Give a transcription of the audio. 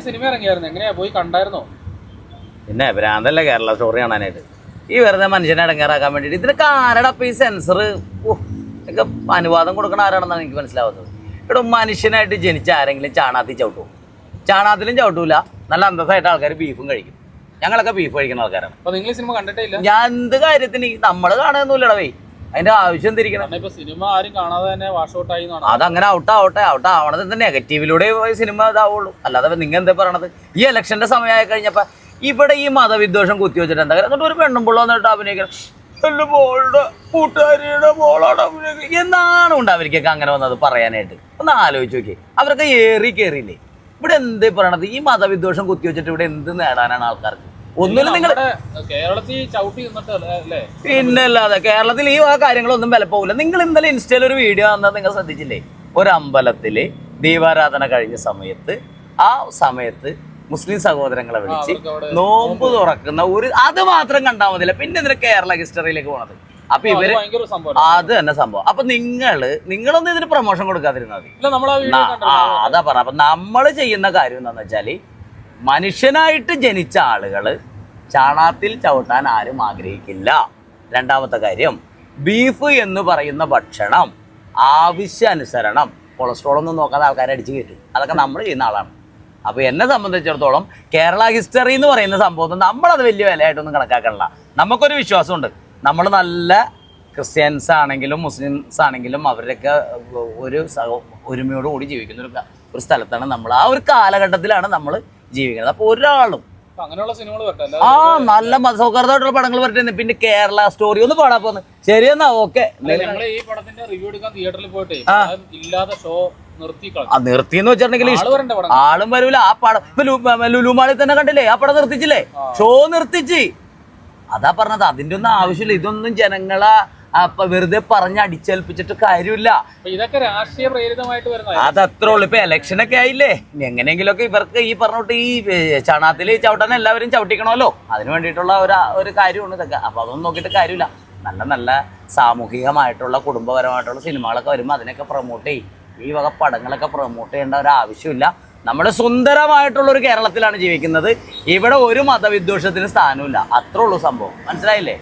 Cinema ഇറങ്ങിയായിരുന്നു, എങ്ങനെയാ പോയി കണ്ടായിരുന്നോ? പിന്നെ ഭ്രാന്തല്ലേ കേരള സ്റ്റോറി കാണാനായിട്ട്. ഈ വെറുതെ മനുഷ്യനെ അടങ്ങാറാക്കാൻ വേണ്ടിയിട്ട് ഇതിനൊക്കെ ആരുടെ ഈ സെൻസർ ഒക്കെ അനുവാദം കൊടുക്കണ ആരാണെന്നാണ് എനിക്ക് മനസ്സിലാവുന്നത്. ഇവിടെ മനുഷ്യനായിട്ട് ജനിച്ച ആരെങ്കിലും ചാണാത്തിൽ ചവിട്ടുമോ? ചാണാത്തിലും ചവിട്ടൂല. നല്ല അന്തസ്സായിട്ട് ആൾക്കാർ ബീഫും കഴിക്കും. ഞങ്ങളൊക്കെ ബീഫ് കഴിക്കുന്ന ആൾക്കാരാണ്. അപ്പൊ നിങ്ങൾ സിനിമ കണ്ടിട്ടേ ഇല്ല? ഞാൻ എന്ത് കാര്യത്തിന് നമ്മൾ കാണുന്നില്ലട വേ, അതിന്റെ ആവശ്യം തിരിക്കണം. ഇപ്പൊ സിനിമ ആരും കാണാതെ തന്നെ വാഷ് ഔട്ട് ആയി. അതങ്ങനെ ഔട്ട് ആവണത് നെഗറ്റീവിലൂടെ സിനിമ ഇതാവുള്ളൂ. അല്ലാതെ നിങ്ങൾ എന്താ പറയണത്? ഈ ഇലക്ഷന്റെ സമയമായി കഴിഞ്ഞപ്പോ ഇവിടെ ഈ മതവിദ്വേഷം കുത്തിവെച്ചിട്ട് എന്താ എന്നിട്ട് ഒരു പെണ്ണും പിള്ള വന്നിട്ട് അഭിനയിക്കണം. എന്റെ മോളുടെ കൂട്ടുകാരിയുടെ മോളാണ് അഭിനയിക്കുക എന്നാണ് ഉണ്ട് അവർക്കൊക്കെ അങ്ങനെ വന്നത് പറയാനായിട്ട്. ഒന്ന് ആലോചിച്ച് നോക്കി, അവരൊക്കെ ഏറി കയറിയില്ലേ? ഇവിടെ എന്ത് പറയണത്? ഈ മതവിദ്വേഷം കുത്തിവെച്ചിട്ട് ഇവിടെ എന്ത് നേടാനാണ് ആൾക്കാർക്ക്? ഒന്നുമില്ല. നിങ്ങൾ കേരളത്തിൽ ചവിട്ടി നിന്നിട്ടല്ലേ? പിന്നല്ലാതെ കേരളത്തിൽ ഈ കാര്യങ്ങളൊന്നും വിലപ്പോവില്ല. നിങ്ങൾ ഇന്നലെ ഇൻസ്റ്റയിൽ ഒരു വീഡിയോ വന്നാൽ നിങ്ങൾ ശ്രദ്ധിച്ചില്ലേ? ഒരു അമ്പലത്തില് ദീപാരാധന കഴിഞ്ഞ സമയത്ത് ആ സമയത്ത് മുസ്ലിം സഹോദരങ്ങളെ വിളിച്ച് നോമ്പ് തുറക്കുന്ന അത് മാത്രം കണ്ടാൽ മതില്ല. പിന്നെ ഇതിന് കേരള ഹിസ്റ്ററിയിലേക്ക് പോണത്. അപ്പൊ ഇവര് അത് തന്നെ സംഭവം. അപ്പൊ നിങ്ങളൊന്നും ഇതിന് പ്രൊമോഷൻ കൊടുക്കാതിരുന്നാൽ മതി. അതാ പറഞ്ഞ. അപ്പൊ നമ്മൾ ചെയ്യുന്ന കാര്യം എന്താന്ന് വെച്ചാല്, മനുഷ്യനായിട്ട് ജനിച്ച ആളുകള് ചാണാത്തിൽ ചവിട്ടാൻ ആരും ആഗ്രഹിക്കില്ല. രണ്ടാമത്തെ കാര്യം, ബീഫ് എന്ന് പറയുന്ന ഭക്ഷണം ആവശ്യാനുസരണം കൊളസ്ട്രോൾ ഒന്നും നോക്കാതെ ആൾക്കാരെ അടിച്ചു കയറ്റും. അതൊക്കെ നമ്മൾ ചെയ്യുന്ന ആളാണ്. അപ്പോൾ എന്നെ സംബന്ധിച്ചിടത്തോളം കേരള ഹിസ്റ്ററി എന്ന് പറയുന്ന സംഭവം നമ്മളത് വലിയ വിലയായിട്ടൊന്നും കണക്കാക്കണില്ല. നമുക്കൊരു വിശ്വാസമുണ്ട്. നമ്മൾ നല്ല ക്രിസ്ത്യൻസ് ആണെങ്കിലും മുസ്ലിംസ് ആണെങ്കിലും അവരുടെയൊക്കെ ഒരുമയോടുകൂടി ജീവിക്കുന്ന ഒരു സ്ഥലത്താണ് നമ്മൾ. ആ ഒരു കാലഘട്ടത്തിലാണ് നമ്മൾ ജീവിക്കുന്നത്. അപ്പോൾ ഒരാളും അങ്ങനെയുള്ള സിനിമകൾ നല്ല സൗഹാർദ്ദമായിട്ടുള്ള പടങ്ങൾ വരട്ടെ. പിന്നെ കേരള സ്റ്റോറി ഒന്ന് പാടാൻ പോകുന്നത് ശരിയെന്നാ? ഓക്കെ. ഈ പടത്തിന്റെ റിവ്യൂ എടുക്കാൻ തിയേറ്ററിൽ പോയിട്ട് ഇല്ലാതെ ഷോ നിർത്തിന്ന് വെച്ചിട്ടുണ്ടെങ്കിൽ ആളും വരൂല. ആ പടം ഇപ്പൊ ലുലുമാളിൽ തന്നെ കണ്ടില്ലേ? ആ പടം നിർത്തിച്ചില്ലേ? ഷോ നിർത്തിച്ച്. അതാ പറഞ്ഞത്, അതിന്റെ ഒന്നും ആവശ്യമില്ല. ഇതൊന്നും ജനങ്ങളെ വെറുതെ പറഞ്ഞ് അടിച്ചേൽപ്പിച്ചിട്ട് കാര്യമില്ല. ഇതൊക്കെ രാഷ്ട്രീയ പ്രേരിതമായിട്ട് വരുന്നത്. അതത്രേ ഉള്ളു. ഇപ്പൊ ഇലക്ഷനൊക്കെ ആയില്ലേ, എങ്ങനെയെങ്കിലുമൊക്കെ ഇവർക്ക് ഈ പറഞ്ഞോട്ട് ഈ ചാണാത്തിൽ ചവിട്ടാൻ എല്ലാവരും ചവിട്ടിക്കണമല്ലോ. അതിന് വേണ്ടിയിട്ടുള്ള ഒരു കാര്യമാണ് ഇതൊക്കെ. അപ്പൊ അതൊന്നും നോക്കിയിട്ട് കാര്യമില്ല. നല്ല നല്ല സാമൂഹികമായിട്ടുള്ള കുടുംബപരമായിട്ടുള്ള സിനിമകളൊക്കെ വരുമ്പോൾ അതിനൊക്കെ പ്രൊമോട്ട് ചെയ്യും. ഈ വക പടങ്ങളൊക്കെ പ്രൊമോട്ട് ചെയ്യേണ്ട ഒരു ആവശ്യമില്ല. നമ്മൾ സുന്ദരമായിട്ടുള്ള ഒരു കേരളത്തിലാണ് ജീവിക്കുന്നത്. ഇവിടെ ഒരു മതവിദ്വേഷത്തിന് സ്ഥാനമില്ല. അത്രേ ഉള്ളൂ സംഭവം. മനസ്സിലായില്ലേ?